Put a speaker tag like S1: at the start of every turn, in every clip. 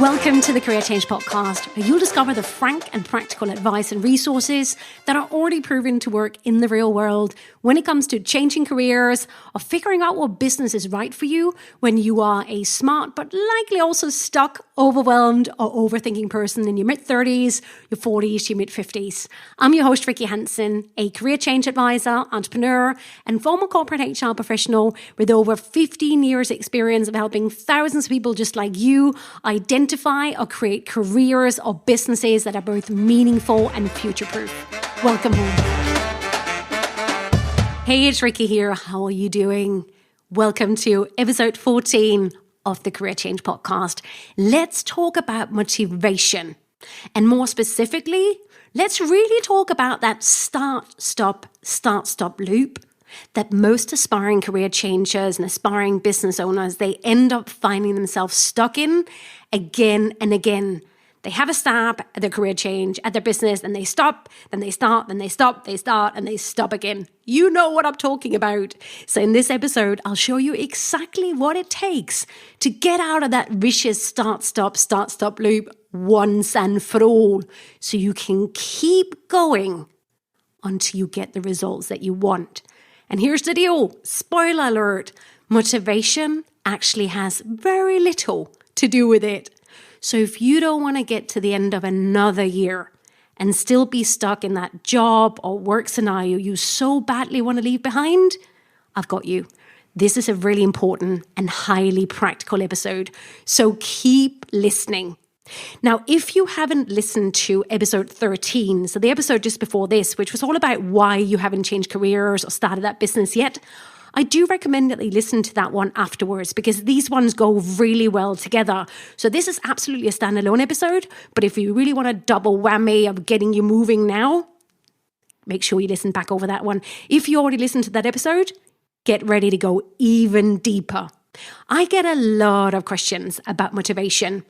S1: Welcome to the Career Change Podcast, where you'll discover the frank and practical advice and resources that are already proven to work in the real world when it comes to changing careers or figuring out what business is right for you when you are a smart but likely also stuck, overwhelmed or overthinking person in your mid-30s, your 40s, your mid-50s. I'm your host, Rikke Hansen, a career change advisor, entrepreneur and former corporate HR professional with over 15 years experience of helping thousands of people just like you identify or create careers or businesses that are both meaningful and future-proof. Welcome home. Hey, it's Rikke here. How are you doing? Welcome to episode 14 of the Career Change Podcast. Let's talk about motivation. And more specifically, let's really talk about that start-stop loop that most aspiring career changers and aspiring business owners, they end up finding themselves stuck in again and again. They have a stab at their career change, at their business, and they stop, then they start, then they stop, they start, and they stop again. You know what I'm talking about. So in this episode, I'll show you exactly what it takes to get out of that vicious start-stop loop once and for all, so you can keep going until you get the results that you want. And here's the deal. Spoiler alert. Motivation actually has very little to do with it. So if you don't want to get to the end of another year and still be stuck in that job or work scenario you so badly want to leave behind, I've got you. This is a really important and highly practical episode. So keep listening. Now, if you haven't listened to episode 13, so the episode just before this, which was all about why you haven't changed careers or started that business yet, I do recommend that you listen to that one afterwards because these ones go really well together. So this is absolutely a standalone episode, but if you really want a double whammy of getting you moving now, make sure you listen back over that one. If you already listened to that episode, get ready to go even deeper. I get a lot of questions about motivation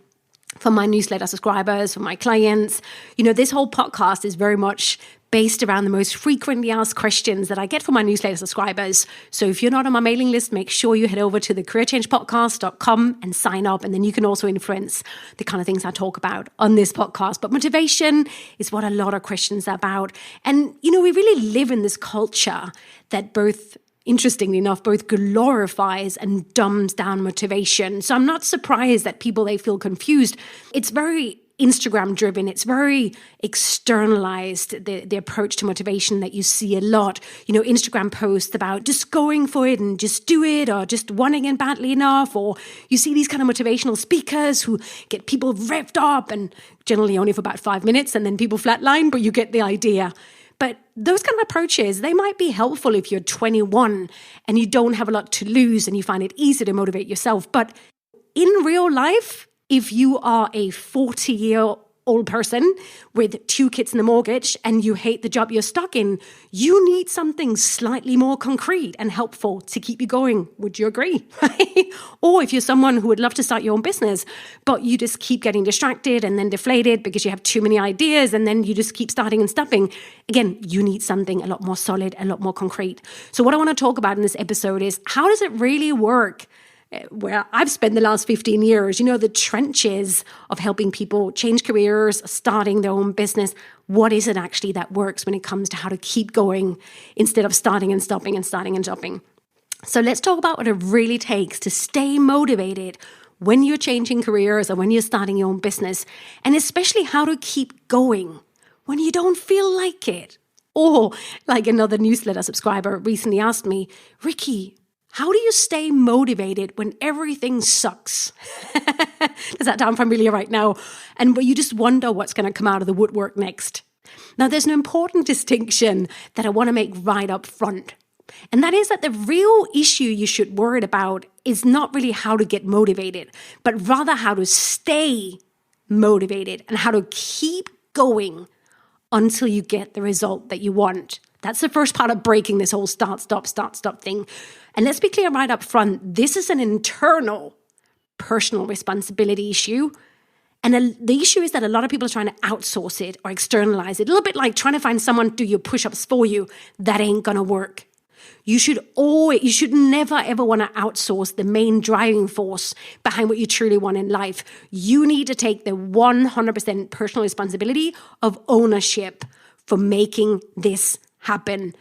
S1: from my newsletter subscribers, from my clients. You know, this whole podcast is very much based around the most frequently asked questions that I get from my newsletter subscribers. So if you're not on my mailing list, make sure you head over to the careerchangepodcast.com and sign up. And then you can also influence the kind of things I talk about on this podcast. But motivation is what a lot of questions are about. And, you know, we really live in this culture that both, interestingly enough, both glorifies and dumbs down motivation. So I'm not surprised that people, they feel confused. It's very Instagram driven. It's very externalized, the approach to motivation that you see a lot. You know, Instagram posts about just going for it and just do it, or just wanting it badly enough. Or you see these kind of motivational speakers who get people revved up and generally only for about 5 minutes and then people flatline, but you get the idea. But those kind of approaches, they might be helpful if you're 21 and you don't have a lot to lose and you find it easy to motivate yourself. But in real life, if you are a 40-year-old person with 2 kids and a mortgage and you hate the job you're stuck in, you need something slightly more concrete and helpful to keep you going. Would you agree? Or if you're someone who would love to start your own business, but you just keep getting distracted and then deflated because you have too many ideas and then you just keep starting and stopping, again, you need something a lot more solid, a lot more concrete. So what I want to talk about in this episode is, how does it really work? Where I've spent the last 15 years, you know, the trenches of helping people change careers, starting their own business. What is it actually that works when it comes to how to keep going instead of starting and stopping and starting and stopping? So let's talk about what it really takes to stay motivated when you're changing careers or when you're starting your own business, and especially how to keep going when you don't feel like it. Or like another newsletter subscriber recently asked me, Rikke, how do you stay motivated when everything sucks? Does that sound familiar right now? And where you just wonder what's going to come out of the woodwork next. Now, there's an important distinction that I want to make right up front. And that is that the real issue you should worry about is not really how to get motivated, but rather how to stay motivated and how to keep going until you get the result that you want. That's the first part of breaking this whole start, stop thing. And let's be clear right up front, this is an internal personal responsibility issue. And the issue is that a lot of people are trying to outsource it or externalize it. A little bit like trying to find someone to do your push-ups for you. That ain't going to work. You should never ever want to outsource the main driving force behind what you truly want in life. You need to take the 100% personal responsibility of ownership for making this happen.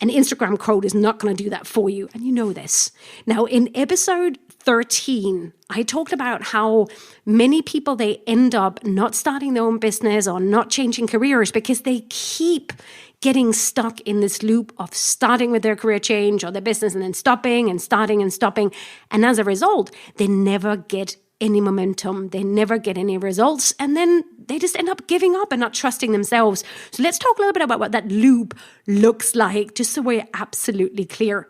S1: An Instagram quote is not going to do that for you, and you know this. Now, in episode 13, I talked about how many people, they end up not starting their own business or not changing careers because they keep getting stuck in this loop of starting with their career change or their business and then stopping and starting and stopping. And as a result, they never get any momentum. They never get any results. And then they just end up giving up and not trusting themselves. So let's talk a little bit about what that loop looks like, just so we're absolutely clear.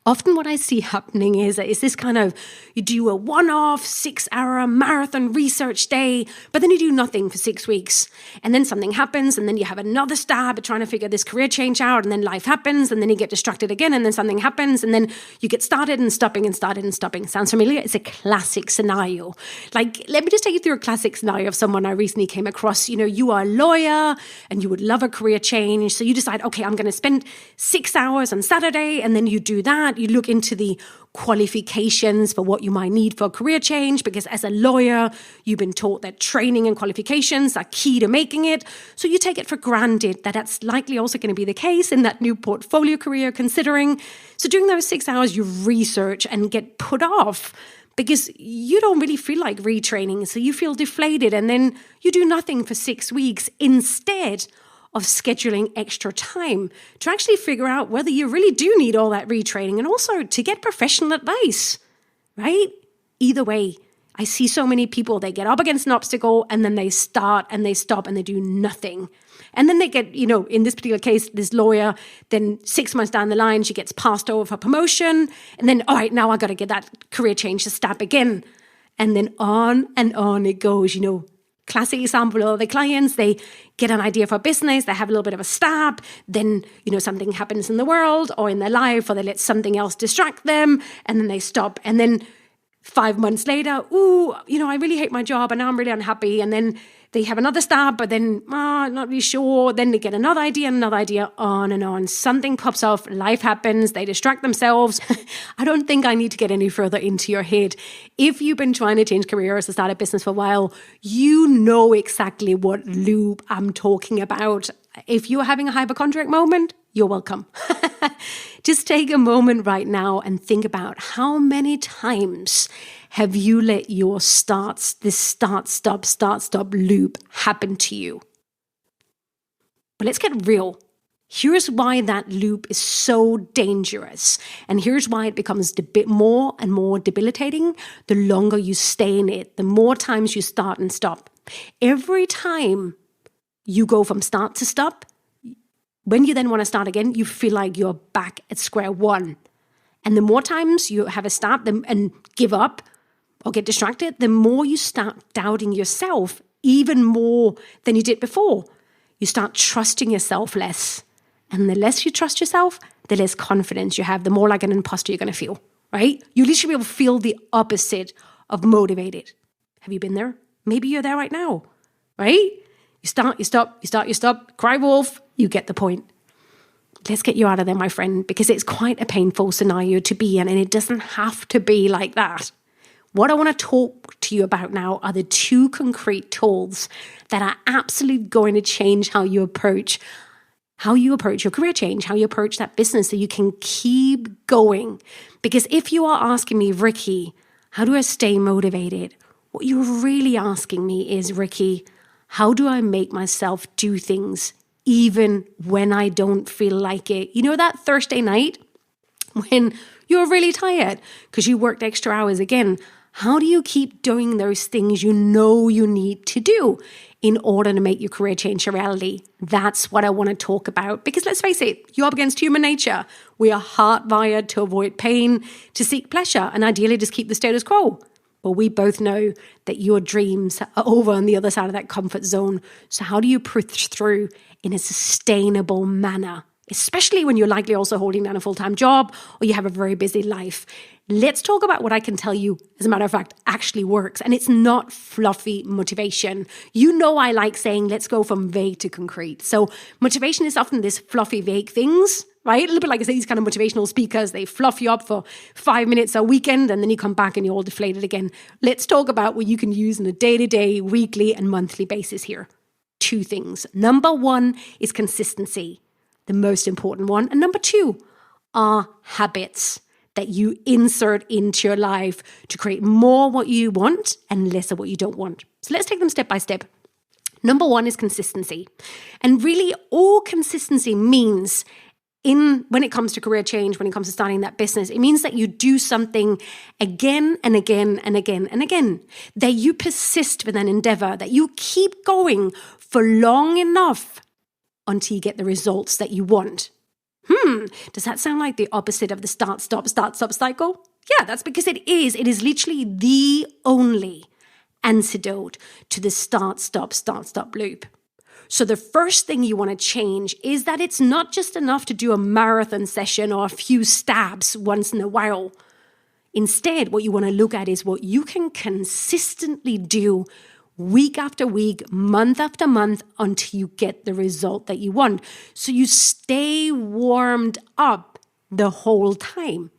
S1: Often what I see happening is this kind of, you do a one-off 6-hour marathon research day, but then you do nothing for 6 weeks. And then something happens, and then you have another stab at trying to figure this career change out, and then life happens, and then you get distracted again, and then something happens, and then you get started and stopping and started and stopping. Sounds familiar? It's a classic scenario. Like, let me just take you through a classic scenario of someone I recently came across. You know, you are a lawyer, and you would love a career change, so you decide, okay, I'm going to spend 6 hours on Saturday, and then you do that. You look into the qualifications for what you might need for a career change, because as a lawyer, you've been taught that training and qualifications are key to making it. So you take it for granted that that's likely also going to be the case in that new portfolio career you're considering. So during those 6 hours, you research and get put off because you don't really feel like retraining. So you feel deflated, and then you do nothing for 6 weeks instead of scheduling extra time to actually figure out whether you really do need all that retraining, and also to get professional advice, right? Either way, I see so many people, they get up against an obstacle and then they start and they stop and they do nothing. And then they get, in this particular case, this lawyer, then 6 months down the line, she gets passed over for promotion. And then, all right, now I got to get that career change to step again. And then on and on it goes, Classic example of the clients, they get an idea for a business, they have a little bit of a stab, then, something happens in the world or in their life, or they let something else distract them, and then they stop. And then 5 months later, I really hate my job and now I'm really unhappy. And then they have another stab, but then, not really sure. Then they get another idea, on and on. Something pops off, life happens, they distract themselves. I don't think I need to get any further into your head. If you've been trying to change careers or start a business for a while, you know exactly what loop I'm talking about. If you're having a hypochondriac moment, you're welcome. Just take a moment right now and think about how many times have you let your stop loop happen to you? But let's get real. Here's why that loop is so dangerous. And here's why it becomes a bit more and more debilitating the longer you stay in it, the more times you start and stop. Every time you go from start to stop, when you then want to start again, you feel like you're back at square one. And the more times you have a stop and give up or get distracted, the more you start doubting yourself even more than you did before. You start trusting yourself less. And the less you trust yourself, the less confidence you have, the more like an imposter you're going to feel, right? You literally will feel the opposite of motivated. Have you been there? Maybe you're there right now, right? You start, you stop, cry wolf, you get the point. Let's get you out of there, my friend, because it's quite a painful scenario to be in, and it doesn't have to be like that. What I want to talk to you about now are the 2 concrete tools that are absolutely going to change how you approach your career change, how you approach that business so you can keep going. Because if you are asking me, Rikke, how do I stay motivated? What you're really asking me is, Rikke, how do I make myself do things even when I don't feel like it? You know that Thursday night when you're really tired because you worked extra hours again? How do you keep doing those things you know you need to do in order to make your career change a reality? That's what I want to talk about. Because let's face it, you're up against human nature. We are hardwired to avoid pain, to seek pleasure, and ideally just keep the status quo. But we both know that your dreams are over on the other side of that comfort zone. So how do you push through in a sustainable manner? Especially when you're likely also holding down a full-time job or you have a very busy life. Let's talk about what I can tell you, as a matter of fact, actually works. And it's not fluffy motivation. You know I like saying, let's go from vague to concrete. So motivation is often this fluffy, vague things, right? A little bit like I say, these kind of motivational speakers, they fluff you up for 5 minutes a weekend, and then you come back and you're all deflated again. Let's talk about what you can use on a day-to-day, weekly, and monthly basis here. 2 things. Number 1 is consistency, the most important one. And number 2 are habits that you insert into your life to create more what you want and less of what you don't want. So let's take them step by step. Number 1 is consistency. And really all consistency means when it comes to career change, when it comes to starting that business, it means that you do something again and again and again and again, that you persist with an endeavor, that you keep going for long enough until you get the results that you want. Does that sound like the opposite of the start, stop cycle? Yeah, that's because it is. It is literally the only antidote to the start, stop loop. So the first thing you want to change is that it's not just enough to do a marathon session or a few stabs once in a while. Instead, what you want to look at is what you can consistently do week after week, month after month, until you get the result that you want. So you stay warmed up the whole time.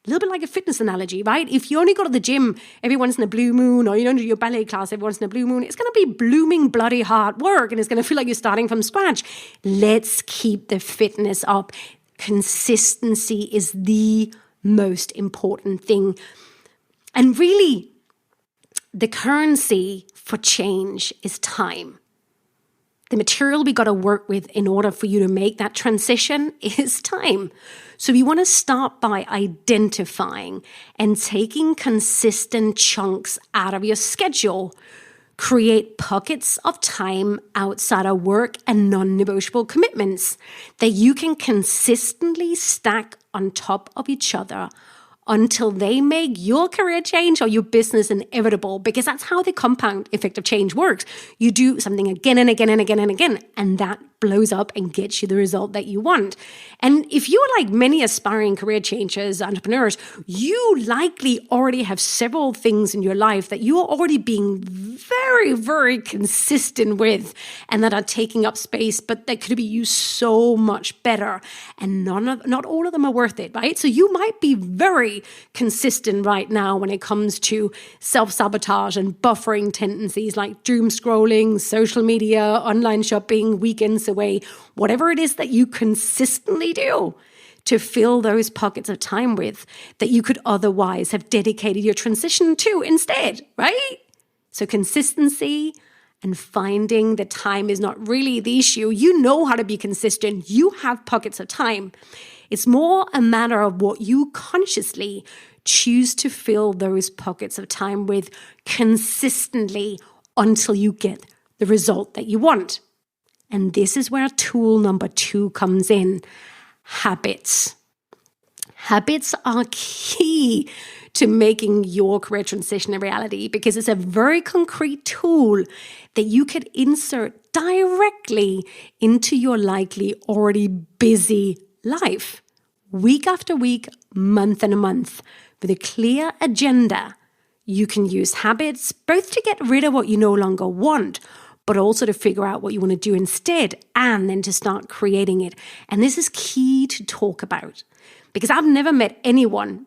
S1: A little bit like a fitness analogy, right? If you only go to the gym every once in a blue moon, or you don't do your ballet class every once in a blue moon, it's going to be blooming bloody hard work, and it's going to feel like you're starting from scratch. Let's keep the fitness up. Consistency is the most important thing. And really, the currency for change is time. The material we got to work with in order for you to make that transition is time. So we want to start by identifying and taking consistent chunks out of your schedule. Create pockets of time outside of work and non-negotiable commitments that you can consistently stack on top of each other until they make your career change or your business inevitable, because that's how the compound effect of change works. You do something again and again and again and again, and that blows up and gets you the result that you want. And if you're like many aspiring career changers, entrepreneurs, you likely already have several things in your life that you are already being very, very consistent with and that are taking up space, but that could be used so much better. And not all of them are worth it, right? So you might be very consistent right now when it comes to self-sabotage and buffering tendencies like doom scrolling, social media, online shopping, weekends away, whatever it is that you consistently do to fill those pockets of time with that you could otherwise have dedicated your transition to instead, right? So consistency and finding the time is not really the issue. You know how to be consistent. You have pockets of time. It's more a matter of what you consciously choose to fill those pockets of time with consistently until you get the result that you want. And this is where tool number 2 comes in. Habits. Habits are key to making your career transition a reality because it's a very concrete tool that you could insert directly into your likely already busy life. Week after week, month and a month, with a clear agenda, you can use habits both to get rid of what you no longer want, but also to figure out what you want to do instead and then to start creating it. And this is key to talk about because I've never met anyone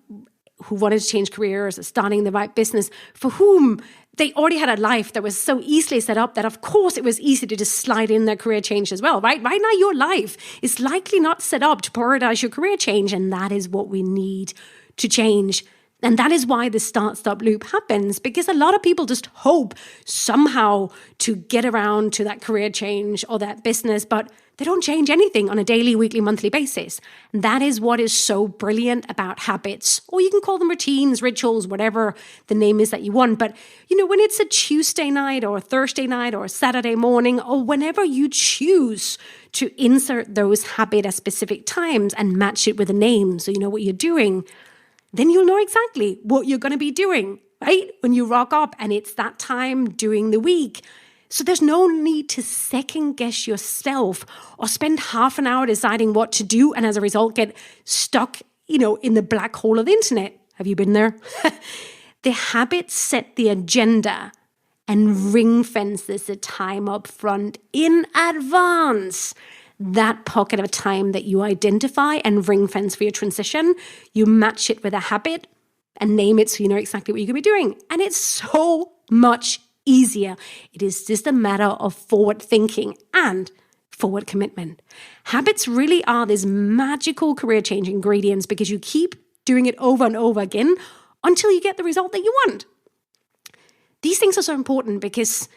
S1: who wanted to change careers or starting the right business for whom they already had a life that was so easily set up that of course it was easy to just slide in their career change as well, right? Right now your life is likely not set up to prioritize your career change, and that is what we need to change. And that is why the start-stop loop happens, because a lot of people just hope somehow to get around to that career change or that business, but they don't change anything on a daily, weekly, monthly basis. And that is what is so brilliant about habits, or you can call them routines, rituals, whatever the name is that you want. But, when it's a Tuesday night or a Thursday night or a Saturday morning, or whenever you choose to insert those habits at specific times and match it with a name so you know what you're doing, then you'll know exactly what you're going to be doing, right? When you rock up and it's that time during the week. So there's no need to second guess yourself or spend half an hour deciding what to do and as a result get stuck, in the black hole of the internet. Have you been there? The habits set the agenda and ring fences the time up front in advance. That pocket of time that you identify and ring fence for your transition, you match it with a habit and name it so you know exactly what you're going to be doing. And it's so much easier. It is just a matter of forward thinking and forward commitment. Habits really are this magical career change ingredients because you keep doing it over and over again until you get the result that you want. These things are so important because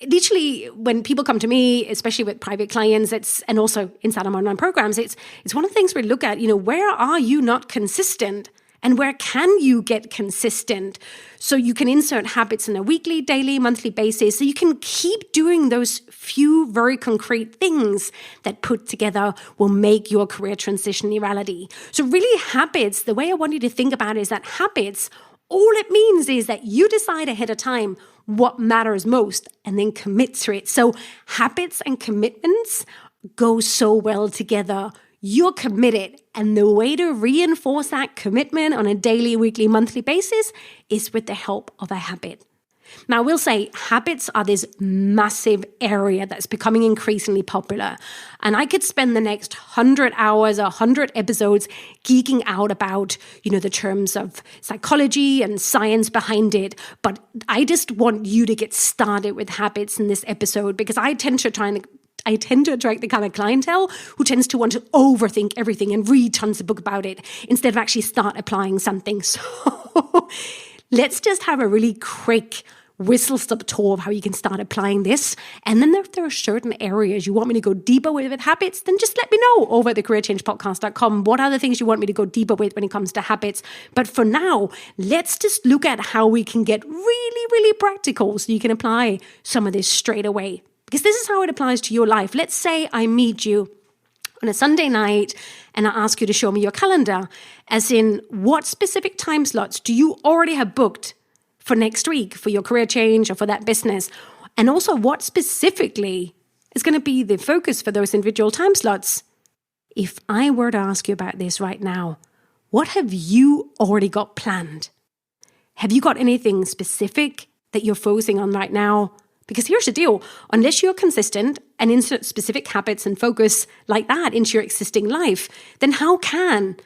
S1: literally when people come to me, especially with private clients, and also inside of my online programs, it's one of the things we look at, where are you not consistent? And where can you get consistent? So you can insert habits on a weekly, daily, monthly basis. So you can keep doing those few very concrete things that put together will make your career transition a reality. So really habits, the way I want you to think about it is that habits, all it means is that you decide ahead of time what matters most and then commit to it. So habits and commitments go so well together. You're committed, and the way to reinforce that commitment on a daily, weekly, monthly basis is with the help of a habit. Now, I will say habits are this massive area that's becoming increasingly popular. And I could spend the next 100 hours, 100 episodes geeking out about, the terms of psychology and science behind it. But I just want you to get started with habits in this episode because I tend to attract the kind of clientele who tends to want to overthink everything and read tons of book about it instead of actually start applying something. So let's just have a really quick whistle-stop tour of how you can start applying this. And then if there are certain areas you want me to go deeper with habits, then just let me know over at thecareerchangepodcast.com. What are the things you want me to go deeper with when it comes to habits? But for now, let's just look at how we can get really, really practical so you can apply some of this straight away. Because this is how it applies to your life. Let's say I meet you on a Sunday night and I ask you to show me your calendar, as in what specific time slots do you already have booked for next week for your career change or for that business? And also what specifically is going to be the focus for those individual time slots? If I were to ask you about this right now, what have you already got planned? Have you got anything specific that you're focusing on right now? Because here's the deal, unless you're consistent and insert specific habits and focus like that into your existing life, then how can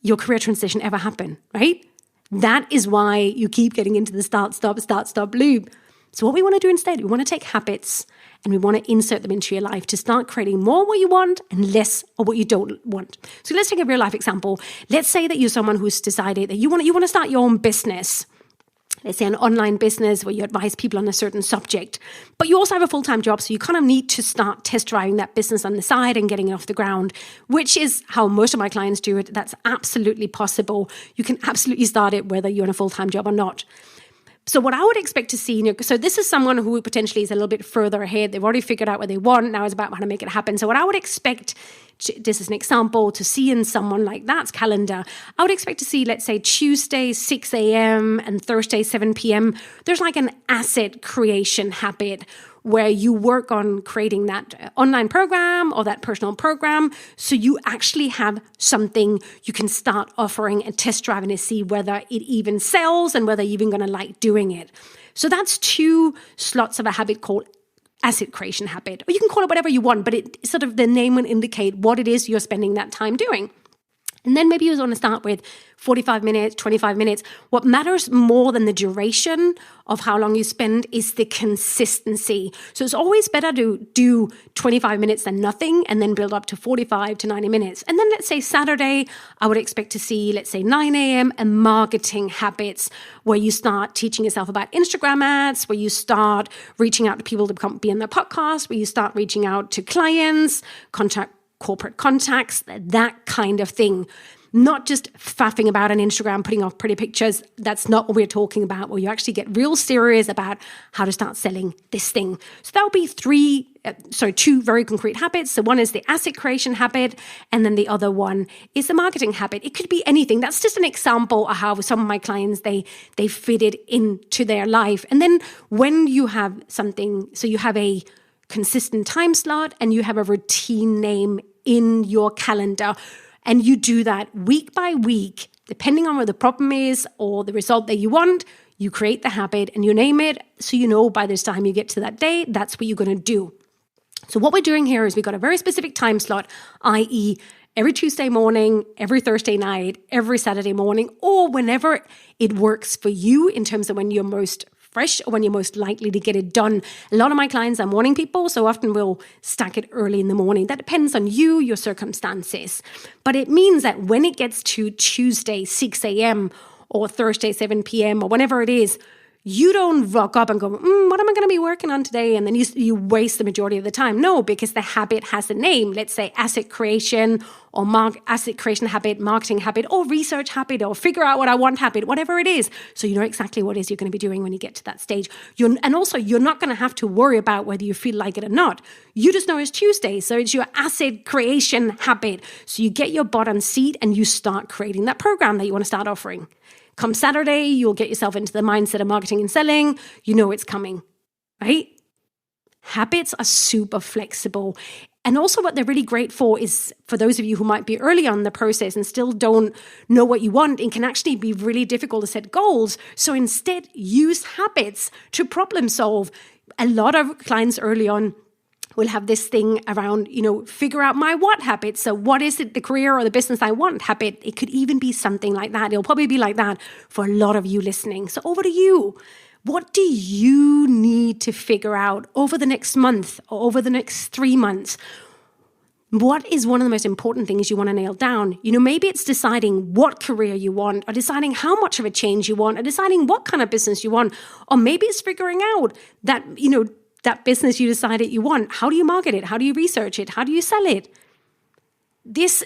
S1: your career transition ever happen, right? That is why you keep getting into the start-stop loop. So what we want to do instead, we want to take habits and we want to insert them into your life to start creating more what you want and less of what you don't want. So let's take a real life example. Let's say that you're someone who's decided that you want to start your own business. Let's say an online business where you advise people on a certain subject, but you also have a full-time job, so you kind of need to start test driving that business on the side and getting it off the ground, which is how most of my clients do it. That's absolutely possible. You can absolutely start it whether you're in a full-time job or not. So what I would expect to see, so this is someone who potentially is a little bit further ahead. They've already figured out what they want. Now it's about how to make it happen. So what I would expect, this is an example, to see in someone like that's calendar, I would expect to see, let's say, Tuesday, 6 a.m. and Thursday, 7 p.m. There's like an asset creation habit where you work on creating that online program or that personal program so you actually have something you can start offering and test driving to see whether it even sells and whether you're even going to like doing it. So that's 2 slots of a habit called asset creation habit. Or you can call it whatever you want, but it sort of the name will indicate what it is you're spending that time doing. And then maybe you want to start with 45 minutes, 25 minutes. What matters more than the duration of how long you spend is the consistency. So it's always better to do 25 minutes than nothing and then build up to 45 to 90 minutes. And then let's say Saturday, I would expect to see, let's say 9 a.m. and marketing habits where you start teaching yourself about Instagram ads, where you start reaching out to people to be on the podcast, where you start reaching out to clients, corporate contacts, that kind of thing. Not just faffing about on Instagram, putting off pretty pictures. That's not what we're talking about, where you actually get real serious about how to start selling this thing. So that'll be 2 very concrete habits. So one is the asset creation habit, and then the other one is the marketing habit. It could be anything. That's just an example of how some of my clients, they fit it into their life. And then when you have something, so you have a consistent time slot and you have a routine name in your calendar, and you do that week by week, Depending on what the problem is or the result that you want, you create the habit and you name it so you know by this time you get to that day, that's what you're going to do. So what we're doing here is we've got a very specific time slot, i.e. every Tuesday morning, every Thursday night, every Saturday morning, or whenever it works for you in terms of when you're most fresh or when you're most likely to get it done. A lot of my clients are morning people, so often we'll stack it early in the morning. That depends on you, your circumstances. But it means that when it gets to Tuesday, 6 a.m. or Thursday, 7 p.m. or whenever it is, you don't rock up and go, what am I going to be working on today? And then you waste the majority of the time. No, because the habit has a name. Let's say asset creation or asset creation habit, marketing habit, or research habit, or figure out what I want habit, whatever it is. So you know exactly what it is you're going to be doing when you get to that stage. And also, you're not going to have to worry about whether you feel like it or not. You just know it's Tuesday. So it's your asset creation habit. So you get your butt on seat and you start creating that program that you want to start offering. Come Saturday, you'll get yourself into the mindset of marketing and selling. You know it's coming, right? Habits are super flexible. And also what they're really great for is for those of you who might be early on in the process and still don't know what you want, it can actually be really difficult to set goals. So instead, use habits to problem solve. A lot of clients early on will have this thing around, figure out my what habit. So what is it, the career or the business I want habit? It could even be something like that. It'll probably be like that for a lot of you listening. So over to you. What do you need to figure out over the next month or over the next 3 months? What is one of the most important things you want to nail down? Maybe it's deciding what career you want, or deciding how much of a change you want, or deciding what kind of business you want. Or maybe it's figuring out that, that business you decided you want. How do you market it? How do you research it? How do you sell it?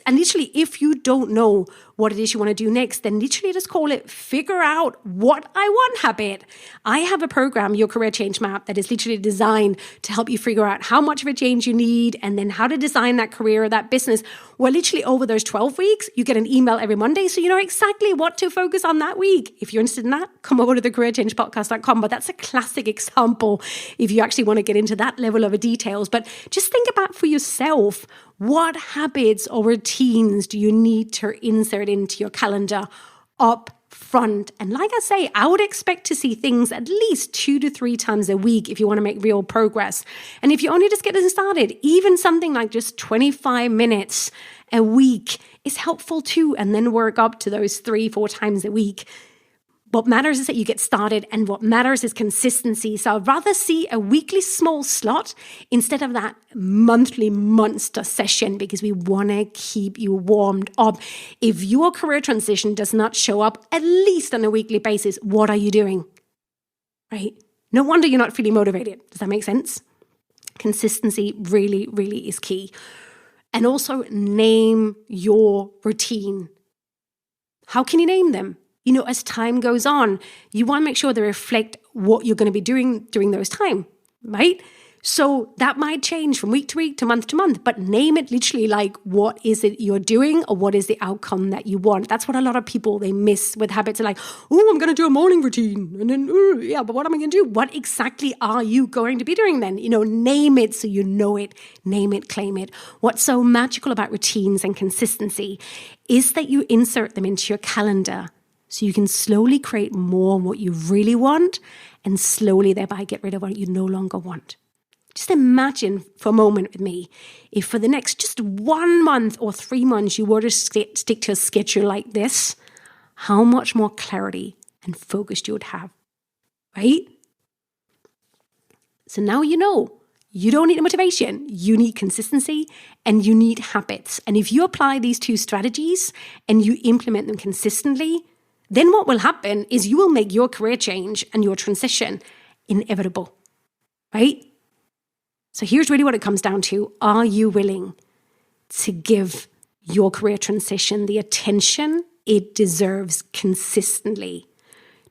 S1: And literally, if you don't know what it is you want to do next, then literally just call it figure out what I want habit. I have a program, your career change map, that is literally designed to help you figure out how much of a change you need and then how to design that career or that business. Well, literally over those 12 weeks, you get an email every Monday, so you know exactly what to focus on that week. If you're interested in that, come over to thecareerchangepodcast.com. But that's a classic example if you actually want to get into that level of details. But just think about for yourself, what habits or routines do you need to insert into your calendar up front? And like I say, I would expect to see things at least 2 to 3 times a week if you want to make real progress. And if you're only just getting started, even something like just 25 minutes a week is helpful too. And then work up to those 3-4 times a week. What matters is that you get started, and what matters is consistency. So I'd rather see a weekly small slot instead of that monthly monster session, because we want to keep you warmed up. If your career transition does not show up at least on a weekly basis, what are you doing? Right? No wonder you're not feeling motivated. Does that make sense? Consistency really, really is key. And also name your routine. How can you name them? As time goes on, you want to make sure they reflect what you're going to be doing during those time, right? So that might change from week to week to month, but name it literally like what is it you're doing or what is the outcome that you want. That's what a lot of people, they miss with habits. They're like, I'm going to do a morning routine. And then, but what am I going to do? What exactly are you going to be doing then? Name it so you know it. Name it, claim it. What's so magical about routines and consistency is that you insert them into your calendar, so you can slowly create more of what you really want and slowly thereby get rid of what you no longer want. Just imagine for a moment with me, if for the next just 1 month or 3 months you were to stick to a schedule like this, how much more clarity and focus you would have, right? So now you know. You don't need motivation. You need consistency and you need habits. And if you apply these 2 strategies and you implement them consistently, then what will happen is you will make your career change and your transition inevitable, right? So here's really what it comes down to. Are you willing to give your career transition the attention it deserves consistently,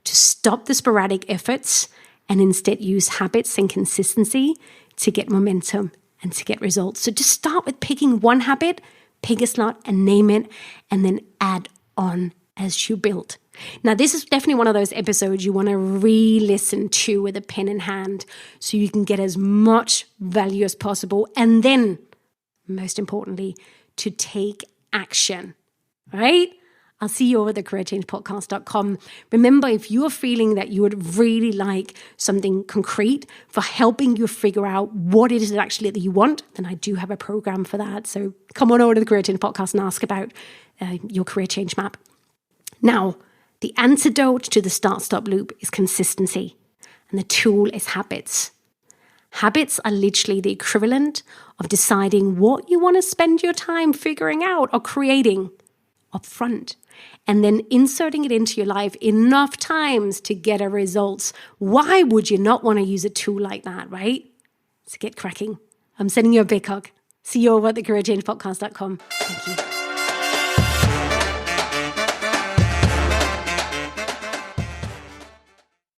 S1: to stop the sporadic efforts and instead use habits and consistency to get momentum and to get results? So just start with picking one habit, pick a slot and name it, and then add on as you build. Now, this is definitely one of those episodes you want to re-listen to with a pen in hand so you can get as much value as possible. And then, most importantly, to take action, right? I'll see you over at thecareerchangepodcast.com. Remember, if you're feeling that you would really like something concrete for helping you figure out what it is actually that you want, then I do have a program for that. So come on over to the Career Change Podcast and ask about your career change map. Now, the antidote to the start-stop loop is consistency, and the tool is habits. Habits are literally the equivalent of deciding what you want to spend your time figuring out or creating up front, and then inserting it into your life enough times to get a result. Why would you not want to use a tool like that, right? So get cracking. I'm sending you a big hug. See you over at thecareerchangepodcast.com. Thank you.